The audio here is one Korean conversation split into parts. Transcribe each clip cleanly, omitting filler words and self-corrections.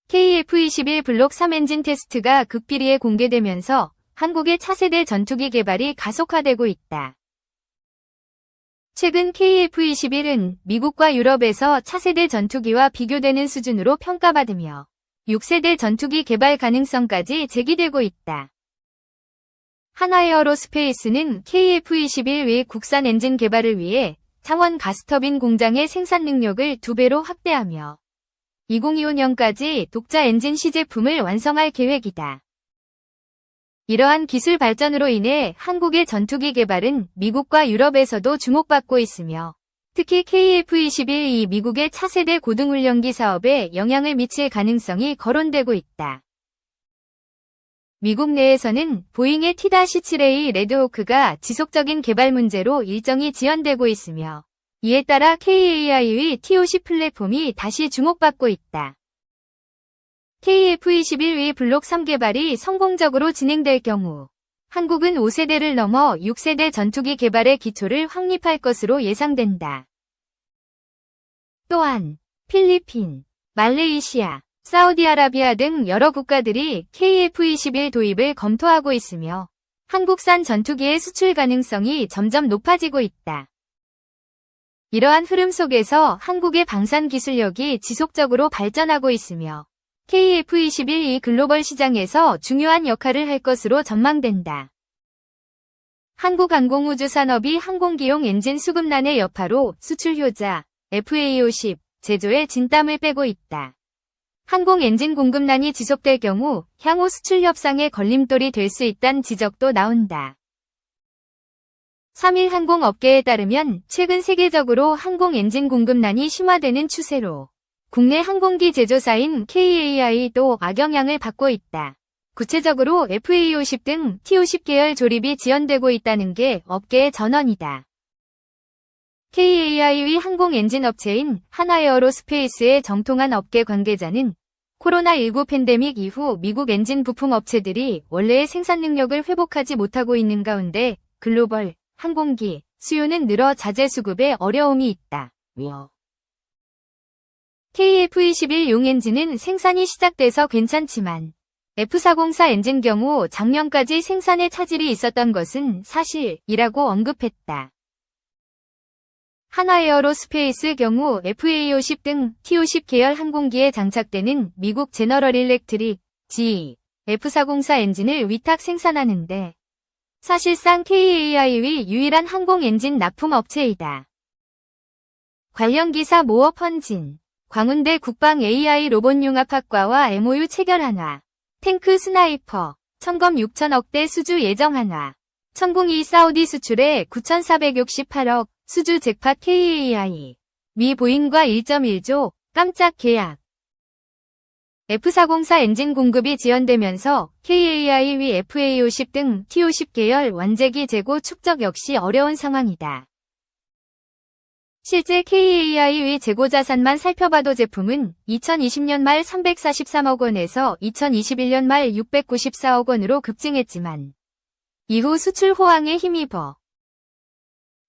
KF-21 블록 3 엔진 테스트가 극비리에 공개되면서 한국의 차세대 전투기 개발이 가속화되고 있다. 최근 KF-21은 미국과 유럽에서 차세대 전투기와 비교되는 수준으로 평가받으며 6세대 전투기 개발 가능성까지 제기되고 있다. 한화에어로스페이스는 KF-21의 국산 엔진 개발을 위해 창원 가스터빈 공장의 생산 능력을 2배로 확대하며 2025년까지 독자 엔진 시제품을 완성할 계획이다. 이러한 기술 발전으로 인해 한국의 전투기 개발은 미국과 유럽에서도 주목받고 있으며 특히 KF-21이 미국의 차세대 고등훈련기 사업에 영향을 미칠 가능성이 거론되고 있다. 미국 내에서는 보잉의 T-7A 레드호크가 지속적인 개발 문제로 일정이 지연되고 있으며 이에 따라 KAI의 T-50 플랫폼이 다시 주목받고 있다. KF-21의 블록 3 개발이 성공적으로 진행될 경우 한국은 5세대를 넘어 6세대 전투기 개발의 기초를 확립할 것으로 예상된다. 또한 필리핀, 말레이시아, 사우디아라비아 등 여러 국가들이 KF-21 도입을 검토하고 있으며 한국산 전투기의 수출 가능성이 점점 높아지고 있다. 이러한 흐름 속에서 한국의 방산 기술력이 지속적으로 발전하고 있으며 KF-21이 글로벌 시장에서 중요한 역할을 할 것으로 전망된다. 한국항공우주산업이 항공기용 엔진 수급난의 여파로 수출 효자 FA50 제조에 진땀을 빼고 있다. 항공 엔진 공급난이 지속될 경우 향후 수출 협상의 걸림돌이 될 수 있다는 지적도 나온다. 3일 항공업계에 따르면 최근 세계적으로 항공 엔진 공급난이 심화되는 추세로 국내 항공기 제조사인 KAI도 악영향을 받고 있다. 구체적으로 FA50 등 T50 계열 조립이 지연되고 있다는 게 업계의 전언이다. KAI의 항공 엔진 업체인 한화에어로스페이스의 정통한 업계 관계자는 코로나19 팬데믹 이후 미국 엔진 부품 업체들이 원래의 생산 능력을 회복하지 못하고 있는 가운데 글로벌 항공기 수요는 늘어 자재 수급에 어려움이 있다. KF-21용 엔진은 생산이 시작돼서 괜찮지만 F404 엔진 경우 작년까지 생산에 차질이 있었던 것은 사실이라고 언급했다. 한화에어로스페이스 경우 FA50 등 T50 계열 항공기에 장착되는 미국 제너럴 일렉트릭 GE F404 엔진을 위탁 생산하는데 사실상 KAI의 유일한 항공 엔진 납품 업체이다. 관련 기사 모어 펀진 광운대 국방 AI 로봇융합학과와 MOU 체결 한화 탱크 스나이퍼 천검 6천억대 수주 예정 한화 천궁2 사우디 수출에 9,468억 수주 잭팟 KAI 미 보잉과 1.1조 깜짝 계약 F404 엔진 공급이 지연되면서 KAI의 FA50 등 T50 계열 원재기 재고 축적 역시 어려운 상황이다. 실제 KAI의 재고 자산만 살펴봐도 제품은 2020년 말 343억 원에서 2021년 말 694억 원으로 급증했지만 이후 수출 호황에 힘입어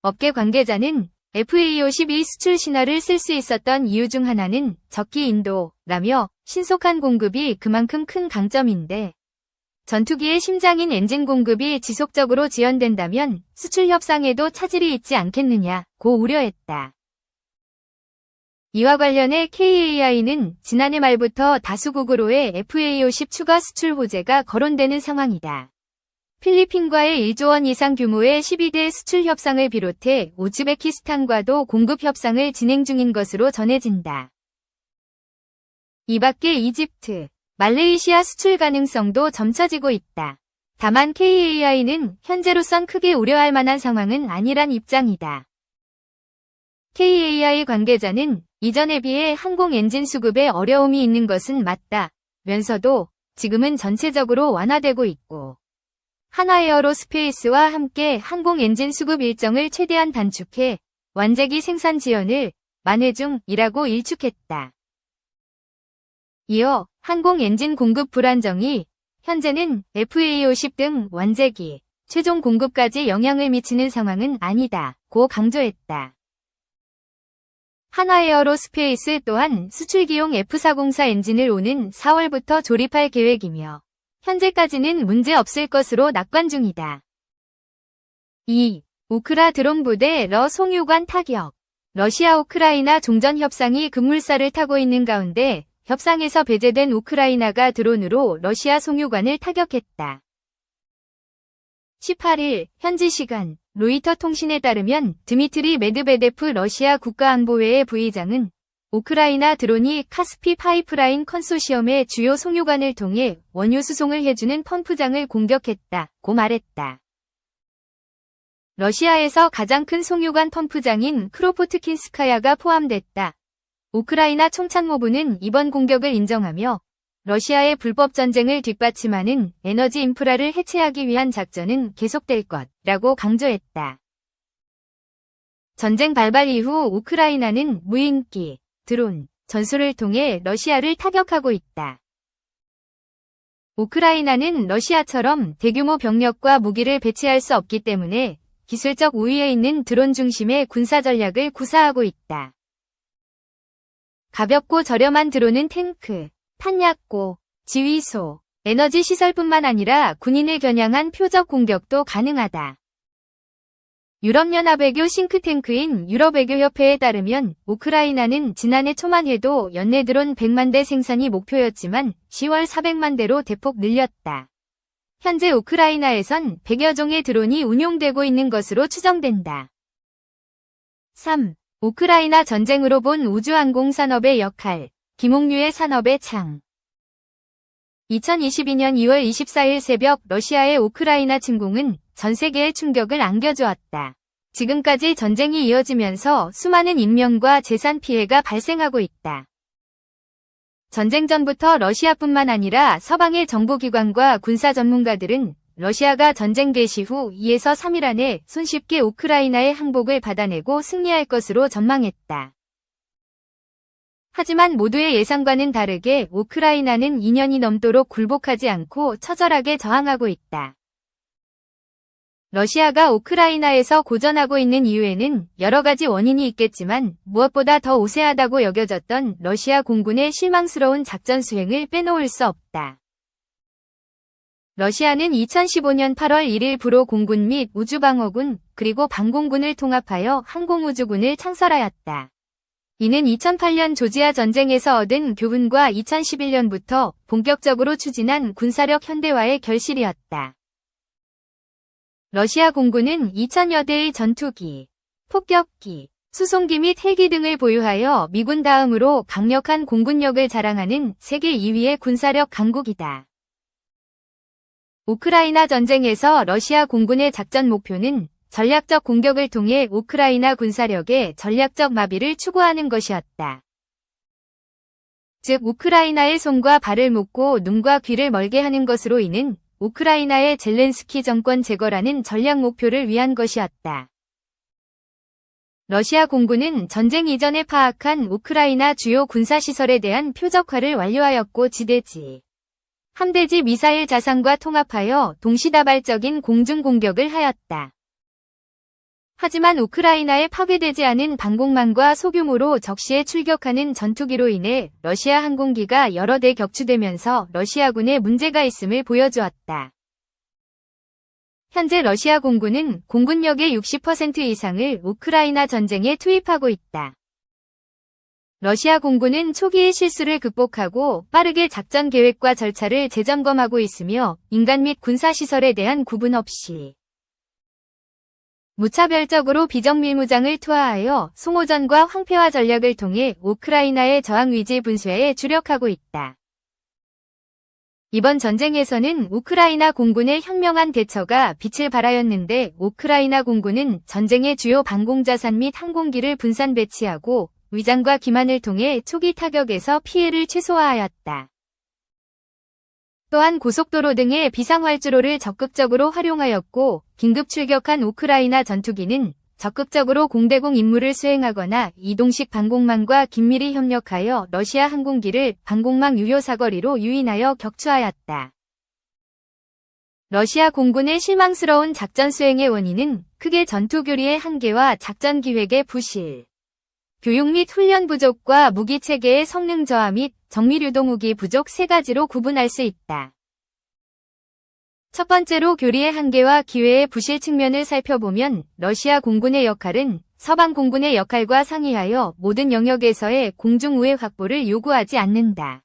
업계 관계자는 FA52 수출 신화를 쓸 수 있었던 이유 중 하나는 적기 인도라며 신속한 공급이 그만큼 큰 강점인데 전투기의 심장인 엔진 공급이 지속적으로 지연된다면 수출 협상에도 차질이 있지 않겠느냐고 우려했다. 이와 관련해 KAI는 지난해 말부터 다수국으로의 FA50 추가 수출 호재가 거론되는 상황이다. 필리핀과의 1조 원 이상 규모의 12대 수출 협상을 비롯해 우즈베키스탄과도 공급 협상을 진행 중인 것으로 전해진다. 이 밖에 이집트, 말레이시아 수출 가능성도 점쳐지고 있다. 다만 KAI는 현재로선 크게 우려할 만한 상황은 아니란 입장이다. KAI 관계자는 이전에 비해 항공 엔진 수급에 어려움이 있는 것은 맞다면서도 지금은 전체적으로 완화되고 있고 한화에어로스페이스와 함께 항공 엔진 수급 일정을 최대한 단축해 완제기 생산 지연을 만회 중이라고 일축했다. 이어 항공 엔진 공급 불안정이 현재는 FA50 등 완제기, 최종 공급까지 영향을 미치는 상황은 아니다고 강조했다. 한화에어로스페이스 또한 수출기용 F404 엔진을 오는 4월부터 조립할 계획이며 현재까지는 문제 없을 것으로 낙관 중이다. 2. 우크라 드론 부대 러 송유관 타격. 러시아 우크라이나 종전 협상이 급물살을 타고 있는 가운데 협상에서 배제된 우크라이나가 드론으로 러시아 송유관을 타격했다. 18일 현지 시간 로이터 통신에 따르면 드미트리 메드베데프 러시아 국가안보회의 부의장은 우크라이나 드론이 카스피 파이프라인 컨소시엄의 주요 송유관을 통해 원유 수송을 해주는 펌프장을 공격했다고 말했다. 러시아에서 가장 큰 송유관 펌프장인 크로포트킨스카야가 포함됐다. 우크라이나 총참모부는 이번 공격을 인정하며 러시아의 불법 전쟁을 뒷받침하는 에너지 인프라를 해체하기 위한 작전은 계속될 것이라고 강조했다. 전쟁 발발 이후 우크라이나는 무인기, 드론, 전술을 통해 러시아를 타격하고 있다. 우크라이나는 러시아처럼 대규모 병력과 무기를 배치할 수 없기 때문에 기술적 우위에 있는 드론 중심의 군사 전략을 구사하고 있다. 가볍고 저렴한 드론은 탱크, 탄약고, 지휘소, 에너지 시설뿐만 아니라 군인을 겨냥한 표적 공격도 가능하다. 유럽연합 외교 싱크탱크인 유럽외교협회에 따르면 우크라이나는 지난해 초만 해도 연내 드론 100만 대 생산이 목표였지만 10월 400만 대로 대폭 늘렸다. 현재 우크라이나에선 100여 종의 드론이 운용되고 있는 것으로 추정된다. 3. 우크라이나 전쟁으로 본 우주항공산업의 역할. 김옥류의 산업의 창. 2022년 2월 24일 새벽 러시아의 우크라이나 침공은 전 세계에 충격을 안겨주었다. 지금까지 전쟁이 이어지면서 수많은 인명과 재산 피해가 발생하고 있다. 전쟁 전부터 러시아뿐만 아니라 서방의 정보기관과 군사 전문가들은 러시아가 전쟁 개시 후 2에서 3일 안에 손쉽게 우크라이나의 항복을 받아내고 승리할 것으로 전망했다. 하지만 모두의 예상과는 다르게 우크라이나는 2년이 넘도록 굴복하지 않고 처절하게 저항하고 있다. 러시아가 우크라이나에서 고전하고 있는 이유에는 여러 가지 원인이 있겠지만 무엇보다 더 우세하다고 여겨졌던 러시아 공군의 실망스러운 작전 수행을 빼놓을 수 없다. 러시아는 2015년 8월 1일 불호 공군 및 우주방어군 그리고 방공군을 통합하여 항공우주군을 창설하였다. 이는 2008년 조지아 전쟁에서 얻은 교훈과 2011년부터 본격적으로 추진한 군사력 현대화의 결실이었다. 러시아 공군은 2000여 대의 전투기, 폭격기, 수송기 및 헬기 등을 보유하여 미군 다음으로 강력한 공군력을 자랑하는 세계 2위의 군사력 강국이다. 우크라이나 전쟁에서 러시아 공군의 작전 목표는 전략적 공격을 통해 우크라이나 군사력의 전략적 마비를 추구하는 것이었다. 즉 우크라이나의 손과 발을 묶고 눈과 귀를 멀게 하는 것으로 인한 우크라이나의 젤렌스키 정권 제거라는 전략 목표를 위한 것이었다. 러시아 공군은 전쟁 이전에 파악한 우크라이나 주요 군사시설에 대한 표적화를 완료하였고 지대지, 함대지 미사일 자산과 통합하여 동시다발적인 공중공격을 하였다. 하지만 우크라이나에 파괴되지 않은 방공망과 소규모로 적시에 출격하는 전투기로 인해 러시아 항공기가 여러 대 격추되면서 러시아군에 문제가 있음을 보여주었다. 현재 러시아 공군은 공군력의 60% 이상을 우크라이나 전쟁에 투입하고 있다. 러시아 공군은 초기의 실수를 극복하고 빠르게 작전 계획과 절차를 재점검하고 있으며 인간 및 군사시설에 대한 구분 없이 무차별적으로 비정밀무장을 투하하여 송호전과 황폐화 전략을 통해 우크라이나의 저항 위지 분쇄에 주력하고 있다. 이번 전쟁에서는 우크라이나 공군의 현명한 대처가 빛을 발하였는데 우크라이나 공군은 전쟁의 주요 방공자산 및 항공기를 분산 배치하고 위장과 기만을 통해 초기 타격에서 피해를 최소화하였다. 또한 고속도로 등의 비상활주로를 적극적으로 활용하였고 긴급 출격한 우크라이나 전투기는 적극적으로 공대공 임무를 수행하거나 이동식 방공망과 긴밀히 협력하여 러시아 항공기를 방공망 유효 사거리로 유인하여 격추하였다. 러시아 공군의 실망스러운 작전 수행의 원인은 크게 전투 교리의 한계와 작전 기획의 부실, 교육 및 훈련 부족과 무기 체계의 성능 저하 및 정밀 유도무기 부족 세 가지로 구분할 수 있다. 첫 번째로 교리의 한계와 기회의 부실 측면을 살펴보면 러시아 공군의 역할은 서방 공군의 역할과 상이하여 모든 영역에서의 공중 우회 확보를 요구하지 않는다.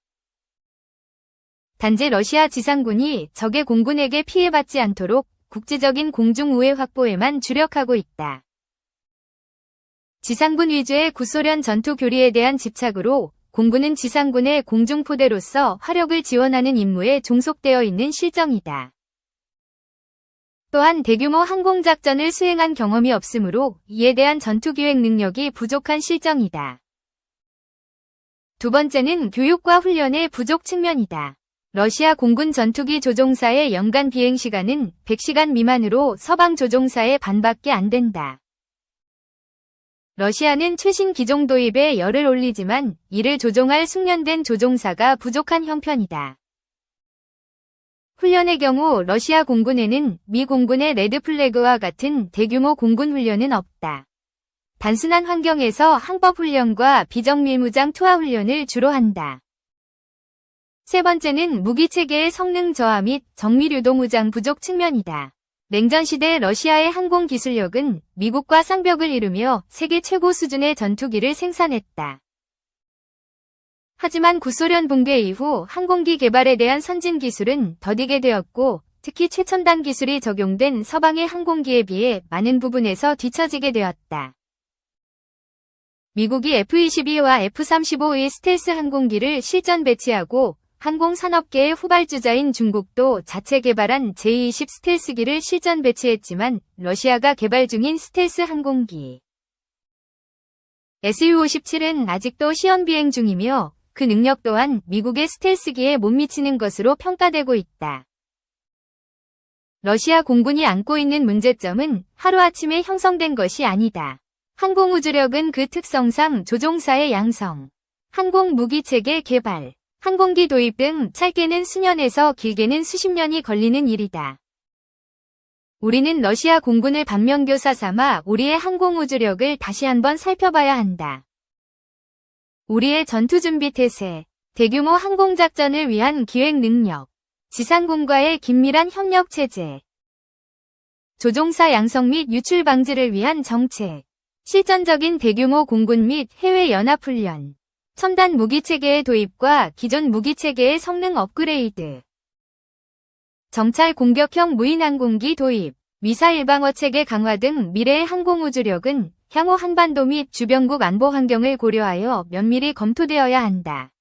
단지 러시아 지상군이 적의 공군에게 피해받지 않도록 국지적인 공중 우회 확보에만 주력하고 있다. 지상군 위주의 구소련 전투 교리에 대한 집착으로 공군은 지상군의 공중포대로서 화력을 지원하는 임무에 종속되어 있는 실정이다. 또한 대규모 항공작전을 수행한 경험이 없으므로 이에 대한 전투기획 능력이 부족한 실정이다. 두 번째는 교육과 훈련의 부족 측면이다. 러시아 공군 전투기 조종사의 연간 비행시간은 100시간 미만으로 서방 조종사의 반밖에 안 된다. 러시아는 최신 기종 도입에 열을 올리지만 이를 조종할 숙련된 조종사가 부족한 형편이다. 훈련의 경우 러시아 공군에는 미 공군의 레드 플래그와 같은 대규모 공군 훈련은 없다. 단순한 환경에서 항법 훈련과 비정밀무장 투하 훈련을 주로 한다. 세 번째는 무기체계의 성능 저하 및 정밀 유도무장 부족 측면이다. 냉전시대 러시아의 항공기술력은 미국과 상벽을 이루며 세계 최고 수준의 전투기를 생산했다. 하지만 구소련 붕괴 이후 항공기 개발에 대한 선진 기술은 더디게 되었고 특히 최첨단 기술이 적용된 서방의 항공기에 비해 많은 부분에서 뒤처지게 되었다. 미국이 F-22와 F-35의 스텔스 항공기를 실전 배치하고 항공산업계의 후발주자인 중국도 자체 개발한 J-20 스텔스기를 실전 배치했지만 러시아가 개발 중인 스텔스 항공기 Su-57은 아직도 시험 비행 중이며 그 능력 또한 미국의 스텔스기에 못 미치는 것으로 평가되고 있다. 러시아 공군이 안고 있는 문제점은 하루아침에 형성된 것이 아니다. 항공우주력은 그 특성상 조종사의 양성, 항공무기체계 개발, 항공기 도입 등 짧게는 수년에서 길게는 수십 년이 걸리는 일이다. 우리는 러시아 공군을 반면교사 삼아 우리의 항공우주력을 다시 한번 살펴봐야 한다. 우리의 전투준비 태세, 대규모 항공작전을 위한 기획 능력, 지상군과의 긴밀한 협력 체제, 조종사 양성 및 유출 방지를 위한 정책, 실전적인 대규모 공군 및 해외 연합훈련, 첨단 무기체계의 도입과 기존 무기체계의 성능 업그레이드, 정찰 공격형 무인항공기 도입, 미사일 방어체계 강화 등 미래의 항공우주력은 향후 한반도 및 주변국 안보 환경을 고려하여 면밀히 검토되어야 한다.